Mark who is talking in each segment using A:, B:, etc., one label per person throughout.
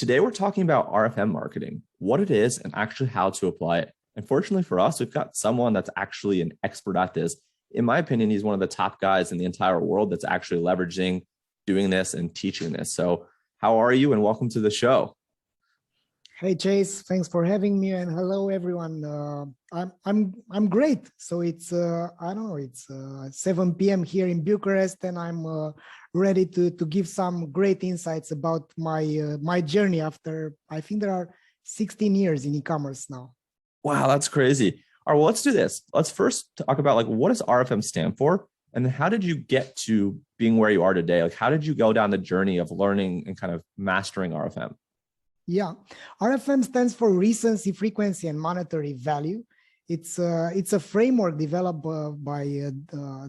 A: Today, we're talking about RFM marketing, what it is, and actually how to apply it. And fortunately for us, we've got someone that's actually an expert at this. In my opinion, he's one of the top guys in the entire world that's actually leveraging, doing this, and teaching this. So how are you, and welcome to the show.
B: Hey Chase, thanks for having me, and hello everyone. I'm great. So it's I don't know, it's 7 p.m. here in Bucharest, and I'm ready to give some great insights about my journey after, I think there are 16 years in e-commerce now.
A: Wow, that's crazy. All right, well, let's do this. Let's first talk about what does RFM stand for, and then how did you get to being where you are today? How did you go down the journey of learning and kind of mastering RFM?
B: Yeah, RFM stands for Recency, Frequency, and Monetary Value. It's a framework developed by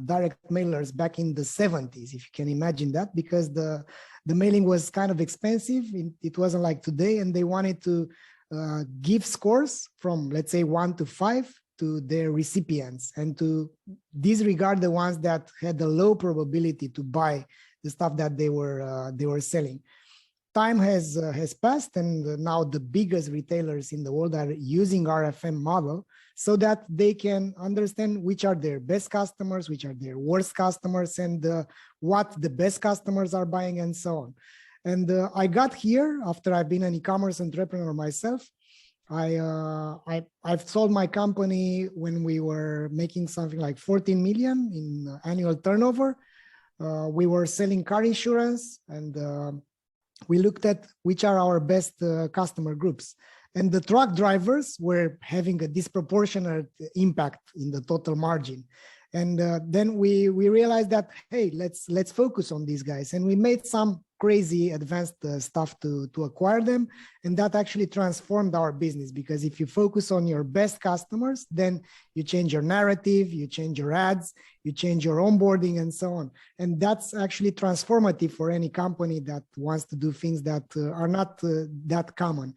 B: direct mailers back in the 70s, if you can imagine that, because the mailing was kind of expensive. It wasn't like today, and they wanted to give scores from, let's say, 1 to 5 to their recipients, and to disregard the ones that had the low probability to buy the stuff that they were selling. Time has passed, and now the biggest retailers in the world are using RFM model so that they can understand which are their best customers, which are their worst customers, and what the best customers are buying, and so on. And I got here after I've been an e-commerce entrepreneur myself. I've sold my company when we were making something like 14 million in annual turnover. We were selling car insurance, and we looked at which are our best customer groups. And the truck drivers were having a disproportionate impact in the total margin. And then we realized that, hey, let's focus on these guys. And we made some crazy advanced stuff to acquire them. And that actually transformed our business, because if you focus on your best customers, then you change your narrative, you change your ads, you change your onboarding, and so on. And that's actually transformative for any company that wants to do things that are not that common.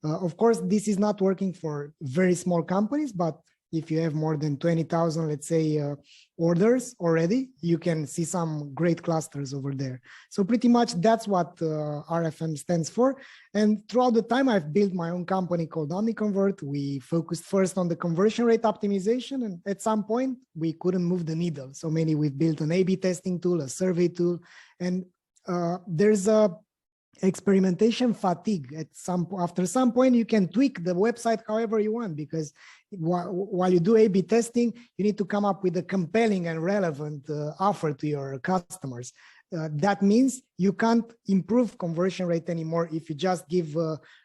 B: Of course, this is not working for very small companies, but if you have more than 20,000, let's say, orders already, you can see some great clusters over there. So pretty much that's what RFM stands for. And throughout the time, I've built my own company called OmniConvert. We focused first on the conversion rate optimization, and at some point, we couldn't move the needle. So mainly we've built an A/B testing tool, a survey tool, and there's a experimentation fatigue. After some point, you can tweak the website however you want, because while you do A/B testing, you need to come up with a compelling and relevant offer to your customers. That means you can't improve conversion rate anymore if you just give,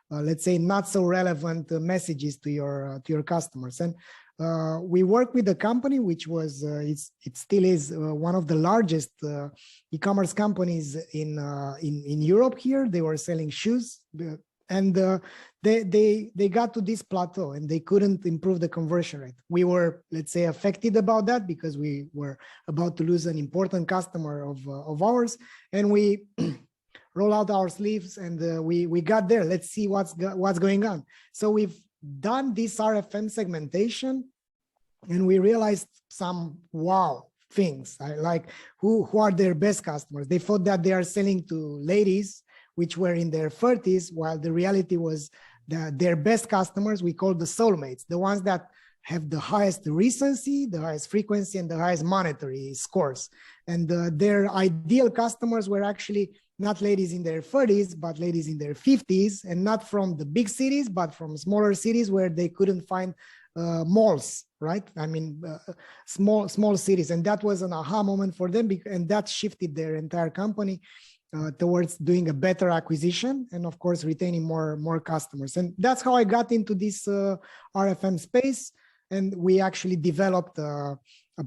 B: let's say, not so relevant messages to your customers. And we work with a company which was, it still is one of the largest e-commerce companies in Europe here. They were selling shoes, and they got to this plateau, and they couldn't improve the conversion rate. We were, let's say, affected about that, because we were about to lose an important customer of ours, and we roll out our sleeves, and we got there. Let's see what's going on. So we've done this RFM segmentation, and we realized some wow things, like who are their best customers. They thought that they are selling to ladies which were in their 30s, while the reality was that their best customers, we call the soulmates, the ones that have the highest recency, the highest frequency, and the highest monetary scores. And their ideal customers were actually not ladies in their 30s, but ladies in their 50s, and not from the big cities, but from smaller cities where they couldn't find malls, right? I mean, small cities. And that was an aha moment for them, and that shifted their entire company towards doing a better acquisition, and of course, retaining more customers. And that's how I got into this RFM space. And we actually developed a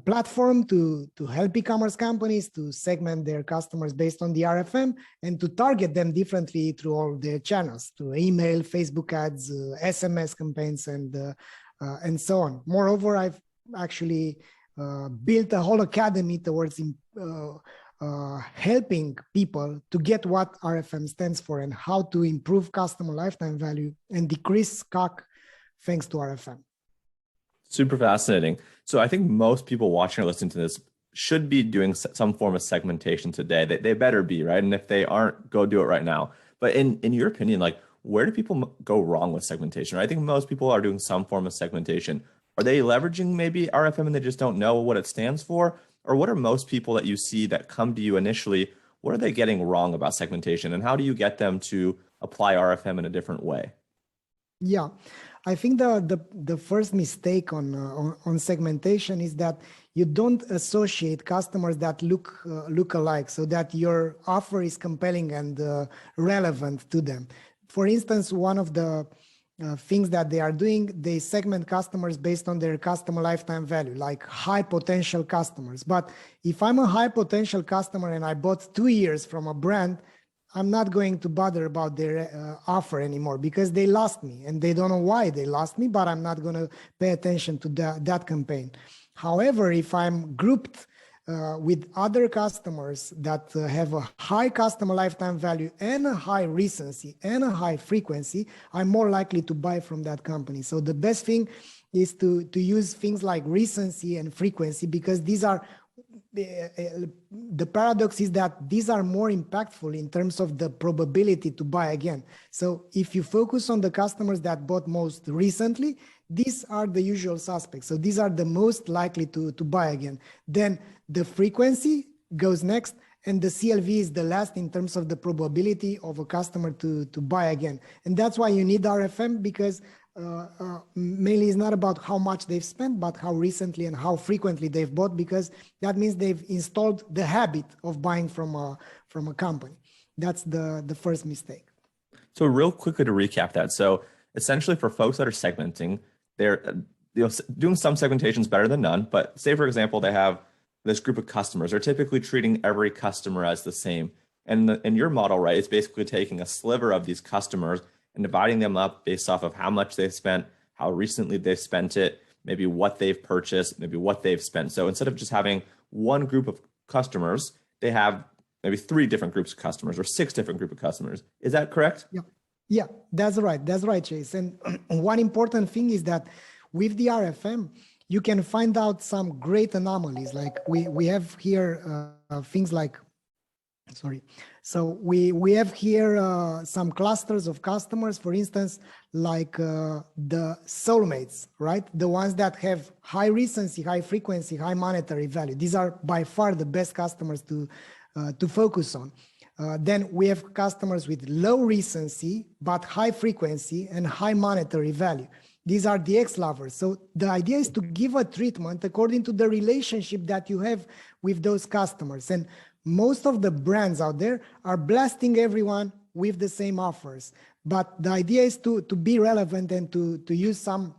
B: platform to help e-commerce companies to segment their customers based on the RFM, and to target them differently through all their channels, through email, Facebook ads, SMS campaigns, and so on. Moreover, I've actually built a whole academy towards helping people to get what RFM stands for, and how to improve customer lifetime value and decrease CAC thanks to RFM.
A: Super fascinating. So I think most people watching or listening to this should be doing some form of segmentation today. They better be, right? And if they aren't, go do it right now. But in your opinion, like where do people go wrong with segmentation? I think most people are doing some form of segmentation. Are they leveraging maybe RFM and they just don't know what it stands for? Or what are most people that you see that come to you initially, what are they getting wrong about segmentation? And how do you get them to apply RFM in a different way?
B: Yeah, I think the first mistake on segmentation is that you don't associate customers that look alike, so that your offer is compelling and relevant to them. For instance, one of the things that they are doing, they segment customers based on their customer lifetime value, like high potential customers. But if I'm a high potential customer and I bought 2 years from a brand, I'm not going to bother about their offer anymore because they lost me and they don't know why they lost me, but I'm not going to pay attention to that campaign. However, if I'm grouped with other customers that have a high customer lifetime value and a high recency and a high frequency, I'm more likely to buy from that company. So the best thing is to use things like recency and frequency, because these are the paradox is that these are more impactful in terms of the probability to buy again. So if you focus on the customers that bought most recently, these are the usual suspects. So these are the most likely to buy again. Then the frequency goes next, and the CLV is the last in terms of the probability of a customer to buy again. And that's why you need RFM, because mainly it's not about how much they've spent, but how recently and how frequently they've bought, because that means they've installed the habit of buying from a company. That's the first mistake.
A: So real quickly to recap that. So essentially for folks that are segmenting, they're doing some segmentations better than none, but say for example, they have this group of customers. They're typically treating every customer as the same. And in your model, right, it's basically taking a sliver of these customers and dividing them up based off of how much they've spent, how recently they've spent it, maybe what they've purchased, maybe what they've spent. So instead of just having one group of customers, they have maybe 3 different groups of customers or 6 different group of customers. Is that correct?
B: Yeah, that's right. That's right, Chase. And one important thing is that with the RFM, you can find out some great anomalies. Like we have here things like, sorry. So we have here some clusters of customers, for instance, like the soulmates, right? The ones that have high recency, high frequency, high monetary value. These are by far the best customers to focus on. Then we have customers with low recency, but high frequency and high monetary value. These are the ex-lovers. So the idea is to give a treatment according to the relationship that you have with those customers. And most of the brands out there are blasting everyone with the same offers. But the idea is to be relevant and to use some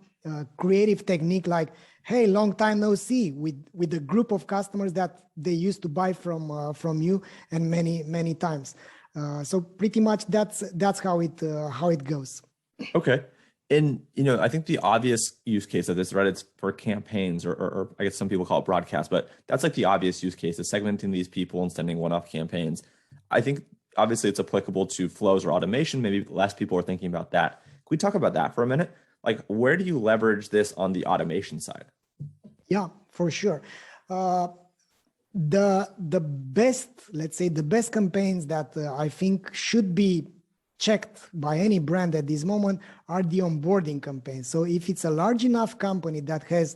B: creative technique like, hey, long time no see, with a group of customers that they used to buy from you and many times. So pretty much that's how it goes.
A: Okay. And, I think the obvious use case of this, right, it's for campaigns or I guess some people call it broadcast, but that's like the obvious use case is segmenting these people and sending one-off campaigns. I think obviously it's applicable to flows or automation. Maybe less people are thinking about that. Can we talk about that for a minute? Like, where do you leverage this on the automation side?
B: Yeah, for sure. The best, let's say the best campaigns that I think should be checked by any brand at this moment are the onboarding campaigns. So if it's a large enough company that has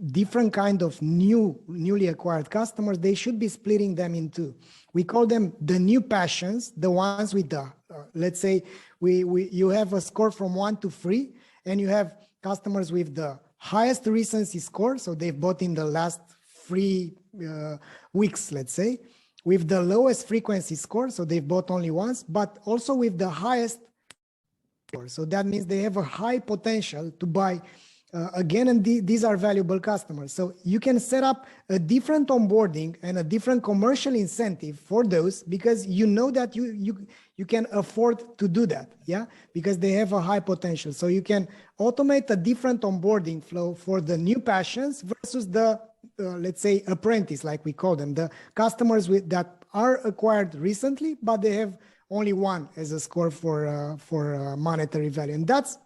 B: different kind of newly acquired customers, they should be splitting them in 2. We call them the new passions, the ones with the, let's say you have a score from 1 to 3, and you have customers with the highest recency score. So they've bought in the last 3 weeks, let's say, with the lowest frequency score, so they've bought only once, but also with the highest score. So that means they have a high potential to buy again, and these are valuable customers. So you can set up a different onboarding and a different commercial incentive for those, because you know that you can afford to do that, yeah, because they have a high potential. So you can automate a different onboarding flow for the new passions versus the let's say apprentice, like we call them, the customers that are acquired recently, but they have only 1 as a score for monetary value, and that's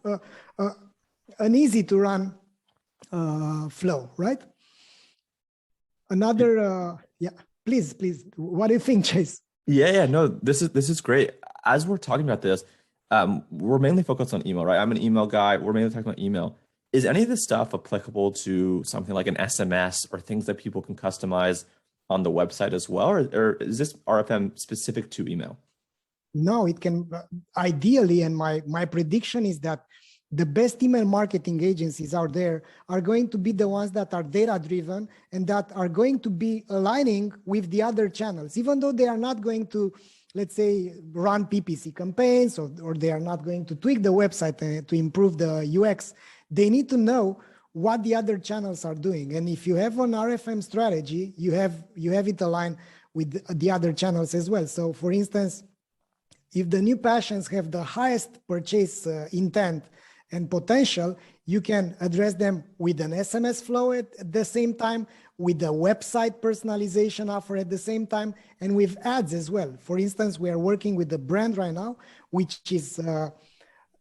B: an easy to run flow, right? Another, yeah, please, what do you think, Chase?
A: Yeah, no, this is great. as we're talking about this, we're mainly focused on email, right? I'm an email guy. We're mainly talking about email. Is any of this stuff applicable to something like an SMS or things that people can customize on the website as well? Or is this RFM specific to email?
B: No, it can ideally, and my prediction is that the best email marketing agencies out there are going to be the ones that are data driven and that are going to be aligning with the other channels, even though they are not going to, let's say, run PPC campaigns or they are not going to tweak the website to improve the UX. They need to know what the other channels are doing. And if you have an RFM strategy, you have it aligned with the other channels as well. So for instance, if the new passions have the highest purchase intent and potential, you can address them with an SMS flow at the same time, with the website personalization offer at the same time, and with ads as well. For instance, we are working with the brand right now, which is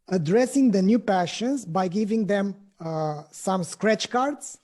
B: addressing the new passions by giving them some scratch cards.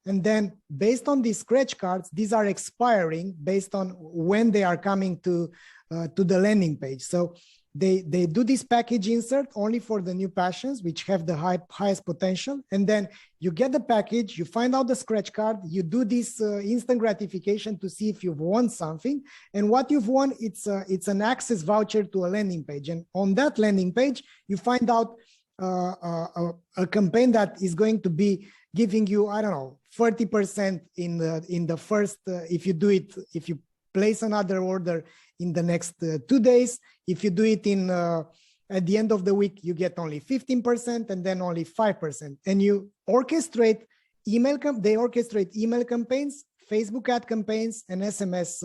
B: And then based on these scratch cards, these are expiring based on when they are coming to the landing page. So they do this package insert only for the new passions, which have the highest potential. And then you get the package, you find out the scratch card, you do this instant gratification to see if you've won something. And what you've won, it's an access voucher to a landing page. And on that landing page, you find out a campaign that is going to be giving you, I don't know, 40% in the first, if you place another order in the next 2 days. If you do it at the end of the week, you get only 15% and then only 5%. And you orchestrate they orchestrate email campaigns, Facebook ad campaigns, and SMS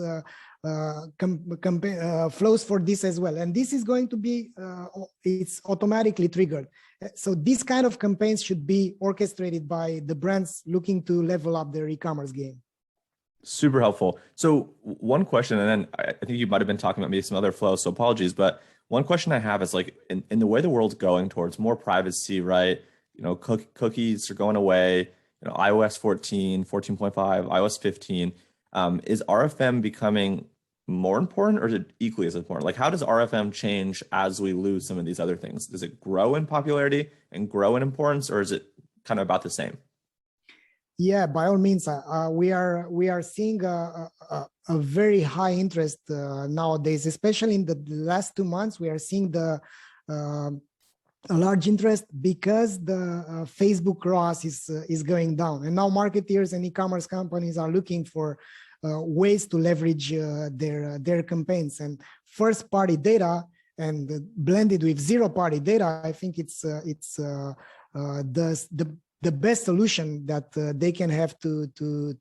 B: flows for this as well. And this is going to be, it's automatically triggered. So these kind of campaigns should be orchestrated by the brands looking to level up their e-commerce game.
A: Super helpful. So one question, and then I think you might have been talking about maybe some other flows, so apologies, but one question I have is like in the way the world's going towards more privacy, right? You know, cookies are going away, you know, iOS 14, 14.5, iOS 15. Is RFM becoming more important, or is it equally as important? Like, how does RFM change as we lose some of these other things? Does it grow in popularity and grow in importance, or is it kind of about the same?
B: Yeah, by all means, we are seeing a very high interest nowadays, especially in the last 2 months. We are seeing a large interest because the Facebook ROAS is going down, and now marketers and e-commerce companies are looking for ways to leverage their campaigns. And first-party data and blended with zero-party data, I think it's the best solution that they can have to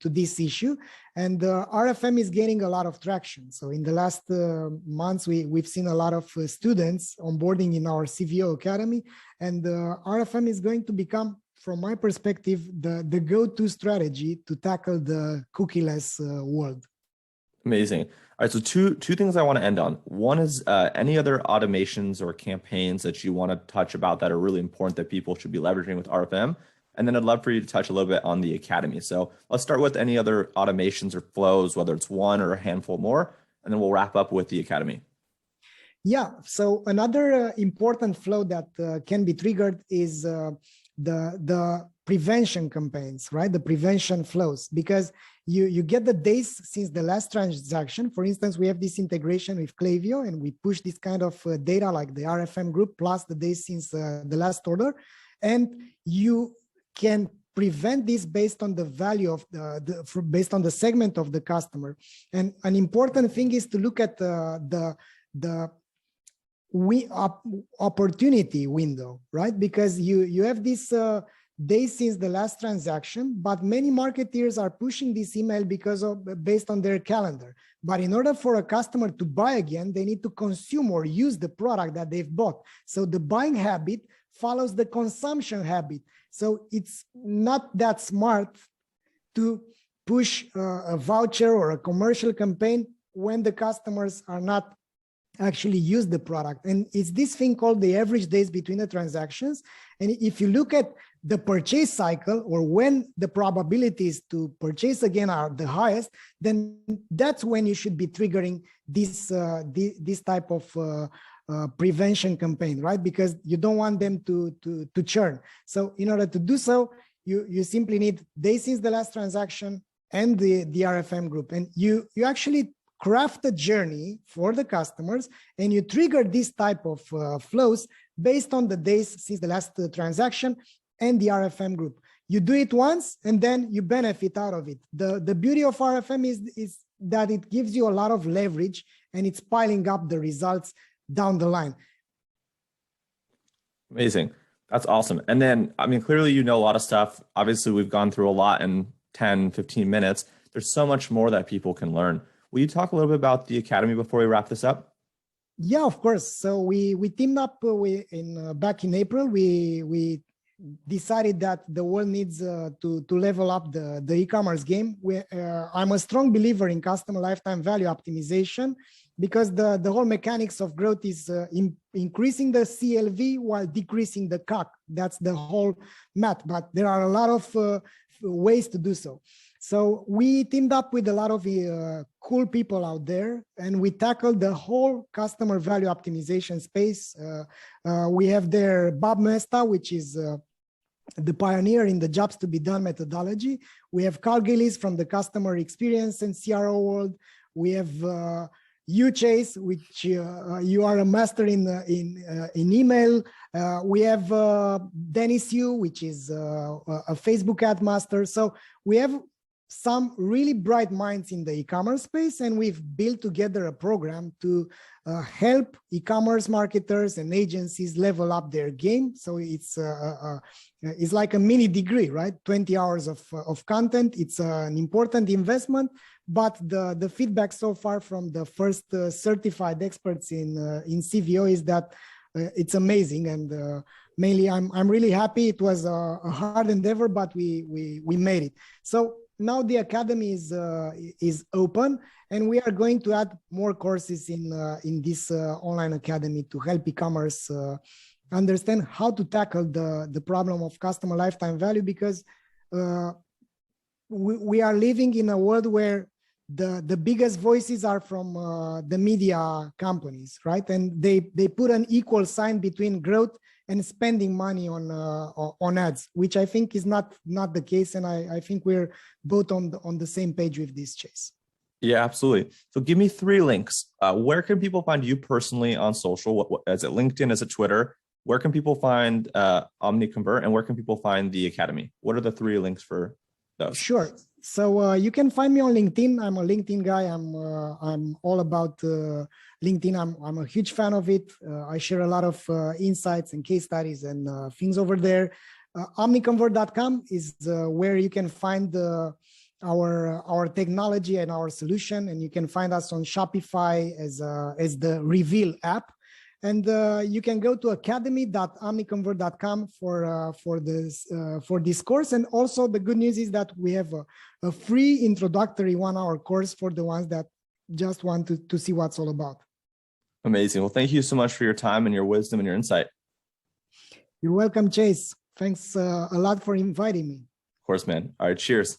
B: this issue. And RFM is gaining a lot of traction. So in the last months, we've seen a lot of students onboarding in our CVO Academy, and RFM is going to become, from my perspective, the go-to strategy to tackle the cookieless world.
A: Amazing. All right, so two things I want to end on. One is any other automations or campaigns that you want to touch about that are really important that people should be leveraging with RFM. And then I'd love for you to touch a little bit on the Academy. So let's start with any other automations or flows, whether it's one or a handful more, and then we'll wrap up with the Academy.
B: Yeah, so another important flow that can be triggered is the prevention campaigns, right? The prevention flows, because you get the days since the last transaction. For instance, we have this integration with Klaviyo, and we push this kind of data like the RFM group plus the days since the last order. And you can prevent this based on the value of based on the segment of the customer. And an important thing is to look at the opportunity window, right? Because you have this days since the last transaction, but many marketers are pushing this email based on their calendar. But in order for a customer to buy again, they need to consume or use the product that they've bought. So the buying habit follows the consumption habit. So it's not that smart to push a voucher or a commercial campaign when the customers are not actually use the product. And it's this thing called the average days between the transactions. And if you look at the purchase cycle, or when the probabilities to purchase again are the highest, then that's when you should be triggering this type of prevention campaign, right? Because you don't want them to churn. So in order to do so, you simply need days since the last transaction and the RFM group. And you actually craft a journey for the customers, and you trigger this type of flows based on the days since the last transaction and the RFM group. You do it once, and then you benefit out of it. The beauty of RFM is that it gives you a lot of leverage, and it's piling up the results down the line.
A: Amazing. That's awesome. And then, I mean, clearly, you know a lot of stuff. Obviously, we've gone through a lot in 10, 15 minutes. There's so much more that people can learn. Will you talk a little bit about the Academy before we wrap this up?
B: Yeah, of course. So we teamed up back in April. We decided that the world needs to level up the e-commerce game. I'm a strong believer in customer lifetime value optimization, because the whole mechanics of growth is increasing the CLV while decreasing the CAC. That's the whole math, but there are a lot of ways to do so. So we teamed up with a lot of cool people out there, and we tackled the whole customer value optimization space. We have there Bob Mesta, which is the pioneer in the jobs to be done methodology. We have Carl Gillis from the customer experience and CRO world. We have you, Chase, which you are a master in email. We have Dennis Yu, which is a Facebook ad master. So we have some really bright minds in the e-commerce space, and we've built together a program to help e-commerce marketers and agencies level up their game. So it's like a mini degree, right? 20 hours of content. It's an important investment, but the feedback so far from the first certified experts in CVO is that it's amazing. And mainly, I'm really happy. It was a hard endeavor, but we made it. So now the Academy is open, and we are going to add more courses in this online academy to help e-commerce understand how to tackle the problem of customer lifetime value, because we are living in a world where the biggest voices are from the media companies, right? And they put an equal sign between growth and spending money on ads, which I think is not the case. And I think we're both on the same page with this, Chase.
A: Yeah, absolutely. So give me 3 links. Where can people find you personally on social? Is it LinkedIn? Is it Twitter? Where can people find OmniConvert, and where can people find the Academy? What are the 3 links for those?
B: Sure. So you can find me on LinkedIn. I'm a LinkedIn guy. I'm all about LinkedIn. I'm a huge fan of it. I share a lot of insights and case studies and things over there. OmniConvert.com is where you can find our technology and our solution, and you can find us on Shopify as the Reveal app. And you can go to academy.omniconvert.com for this course. And also the good news is that we have a free introductory 1-hour course for the ones that just want to see what's all about.
A: Amazing. Well, thank you so much for your time and your wisdom and your insight.
B: You're welcome, Chase. Thanks a lot for inviting me.
A: Of course, man. All right. Cheers.